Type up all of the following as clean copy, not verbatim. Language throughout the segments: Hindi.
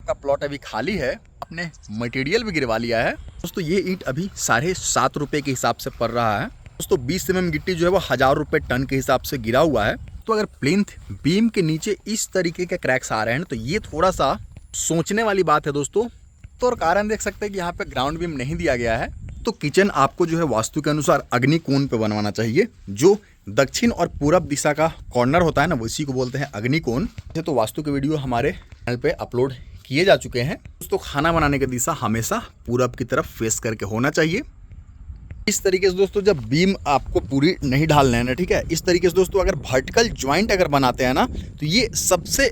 आपका प्लॉट अभी खाली है, आपने मटेरियल भी गिरवा लिया है दोस्तों, ये ईंट अभी 7.5 रुपये के हिसाब से पड़ रहा है दोस्तों। 20 mm गिट्टी जो है वो 1000 रुपये टन के हिसाब से गिरा हुआ है। तो अगर प्लिंथ बीम के नीचे इस तरीके के क्रैक्स आ रहे हैं तो ये थोड़ा सा सोचने वाली बात है दोस्तों। तो और कारण देख सकते हैं कि यहाँ पे ग्राउंड बीम नहीं दिया गया है। तो किचन आपको जो है वास्तु के अनुसार अग्नि कोण पे बनवाना चाहिए। जो दक्षिण और पूरब दिशा का कॉर्नर होता है ना, उसी को बोलते हैं अग्नि कोण। तो वास्तु के वीडियो हमारे चैनल पे अपलोड किए जा चुके हैं दोस्तों। खाना बनाने की दिशा हमेशा पूरब की तरफ फेस करके होना चाहिए। इस तरीके से दोस्तों जब बीम आपको पूरी नहीं ढालना है ना, ठीक है, इस तरीके से दोस्तों अगर वर्टिकल ज्वाइंट अगर बनाते हैं ना तो ये सबसे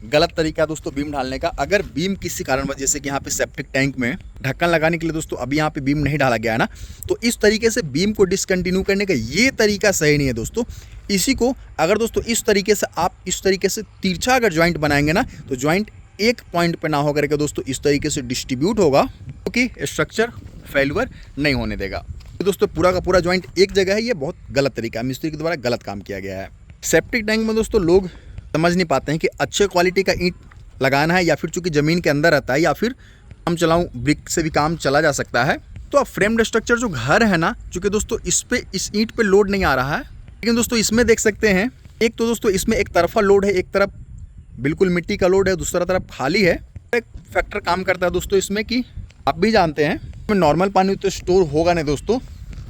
गलत तरीका है दोस्तों बीम ढालने का। अगर बीम किसी कारणवश, जैसे कि यहाँ पे सेप्टिक टैंक में ढक्कन लगाने के लिए दोस्तों अभी यहाँ पे बीम नहीं डाला गया है ना, तो इस तरीके से बीम को डिसकंटिन्यू करने का ये तरीका सही नहीं है दोस्तों। इसी को अगर दोस्तों इस तरीके से आप इस तरीके से तिरछा अगर ज्वाइंट बनाएंगे ना तो ज्वाइंट एक पॉइंट पे ना होकर के दोस्तों इस तरीके से डिस्ट्रीब्यूट होगा, क्योंकि स्ट्रक्चर फेल्यूर नहीं होने देगा। तो दोस्तों पूरा का पूरा ज्वाइंट एक जगह है, ये बहुत गलत तरीका है, मिस्त्री के द्वारा गलत काम किया गया है। सेप्टिक टैंक में दोस्तों लोग समझ नहीं पाते हैं कि अच्छे क्वालिटी का ईंट लगाना है या फिर चूंकि ज़मीन के अंदर रहता है या फिर हम चलाऊँ ब्रिक से भी काम चला जा सकता है। तो अब फ्रेम्ड स्ट्रक्चर जो घर है ना, चूँकि दोस्तों इस ईंट पे लोड नहीं आ रहा है, लेकिन दोस्तों इसमें देख सकते हैं एक तो दोस्तों इसमें एक तरफा लोड है, एक तरफ बिल्कुल मिट्टी का लोड है, दूसरा तरफ खाली है। एक फैक्टर काम करता है दोस्तों इसमें कि आप भी जानते हैं इसमें नॉर्मल पानी तो स्टोर होगा नहीं दोस्तों।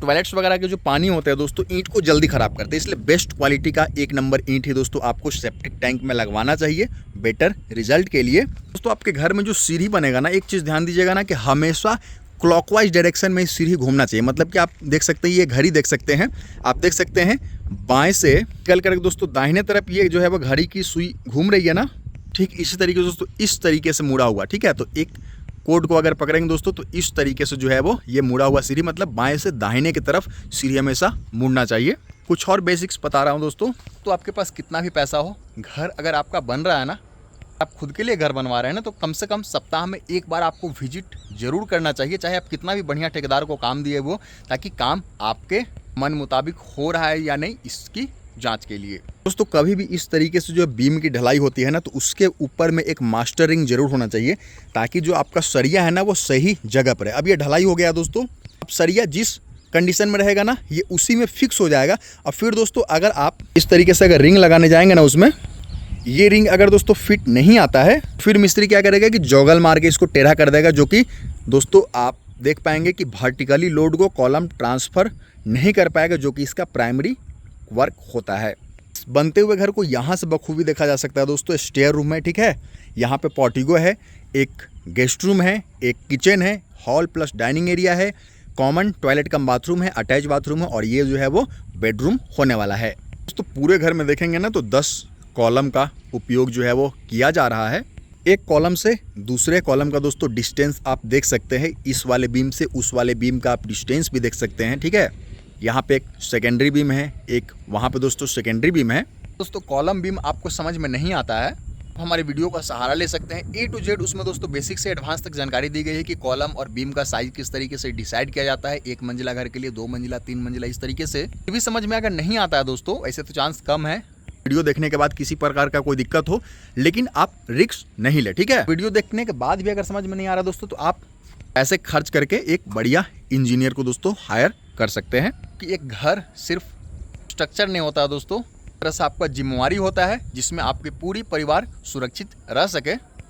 टॉयलेट्स वगैरह के जो पानी होते हैं दोस्तों ईंट को जल्दी ख़राब करते हैं, इसलिए बेस्ट क्वालिटी का 1 नंबर ईंट ही दोस्तों आपको सेप्टिक टैंक में लगवाना चाहिए बेटर रिजल्ट के लिए। दोस्तों आपके घर में जो सीढ़ी बनेगा ना, एक चीज़ ध्यान दीजिएगा ना कि हमेशा क्लॉकवाइज डायरेक्शन में सीढ़ी घूमना चाहिए। मतलब कि आप देख सकते हैं ये घड़ी देख सकते हैं, आप देख सकते हैं बाएँ से निकल कर दोस्तों दाहिने तरफ ये जो है वो घड़ी की सुई घूम रही है ना, ठीक इसी तरीके से दोस्तों इस तरीके से मुड़ा हुआ, ठीक है। तो एक कोड को अगर पकड़ेंगे दोस्तों तो इस तरीके से जो है वो ये मुड़ा हुआ सीढ़ी, मतलब बाएं से दाहिने की तरफ सीढ़ी हमेशा मुड़ना चाहिए। कुछ और बेसिक्स बता रहा हूँ दोस्तों। तो आपके पास कितना भी पैसा हो, घर अगर आपका बन रहा है ना, आप खुद के लिए घर बनवा रहे हैं ना, तो कम से कम सप्ताह में एक बार आपको विजिट जरूर करना चाहिए, चाहे आप कितना भी बढ़िया ठेकेदार को काम दिए वो, ताकि काम आपके मन मुताबिक हो रहा है या नहीं इसकी जांच के लिए। दोस्तों कभी भी इस तरीके से जो बीम की ढलाई होती है ना, तो उसके ऊपर में एक मास्टर रिंग जरूर होना चाहिए, ताकि जो आपका सरिया है ना वो सही जगह पर है। अब ये ढलाई हो गया दोस्तों, अब सरिया जिस कंडीशन में रहेगा ना ये उसी में फिक्स हो जाएगा। अब फिर दोस्तों अगर आप इस तरीके से अगर रिंग लगाने जाएंगे ना, उसमें ये रिंग अगर दोस्तों फिट नहीं आता है, फिर मिस्त्री क्या करेगा कि जोगल मार के इसको टेढ़ा कर देगा, जो कि दोस्तों आप देख पाएंगे कि वर्टिकली लोड को कॉलम ट्रांसफ़र नहीं कर पाएगा, जो कि इसका प्राइमरी वर्क होता है। बनते हुए घर को यहाँ से बखूबी देखा जा सकता है दोस्तों। स्टेयर रूम है, ठीक है, यहाँ पे पोर्टिको है, एक गेस्ट रूम है, एक किचन है, हॉल प्लस डाइनिंग एरिया है, कॉमन टॉयलेट कम बाथरूम है, अटैच बाथरूम है, और ये जो है वो बेडरूम होने वाला है दोस्तों। पूरे घर में देखेंगे ना तो 10 कॉलम का उपयोग जो है वो किया जा रहा है। एक कॉलम से दूसरे कॉलम का दोस्तों डिस्टेंस आप देख सकते हैं, इस वाले बीम से उस वाले बीम का आप डिस्टेंस भी देख सकते हैं, ठीक है। यहाँ पे एक सेकेंडरी बीम है, एक वहाँ पे दोस्तों सेकेंडरी बीम है। दोस्तों कॉलम बीम आपको समझ में नहीं आता है, हमारे वीडियो का सहारा ले सकते हैं। A to Z उसमें दोस्तों बेसिक से एडवांस तक जानकारी दी गई है कि कॉलम और बीम का साइज किस तरीके से डिसाइड किया जाता है, 1 मंजिला घर के लिए, 2 मंजिला, 3 मंजिला, इस तरीके से। ये भी समझ में अगर नहीं आता है दोस्तों, ऐसे तो चांस कम है वीडियो देखने के बाद किसी प्रकार का कोई दिक्कत हो, लेकिन आप रिस्क नहीं ले, ठीक है। वीडियो देखने के बाद भी अगर समझ में नहीं आ रहा दोस्तों, तो आप पैसे खर्च करके एक बढ़िया इंजीनियर को दोस्तों हायर कर सकते हैं। कि एक घर सिर्फ स्ट्रक्चर नहीं होता दोस्तों, तरह से आपका जिम्मेवारी होता है जिसमें आपके पूरी परिवार सुरक्षित रह सके।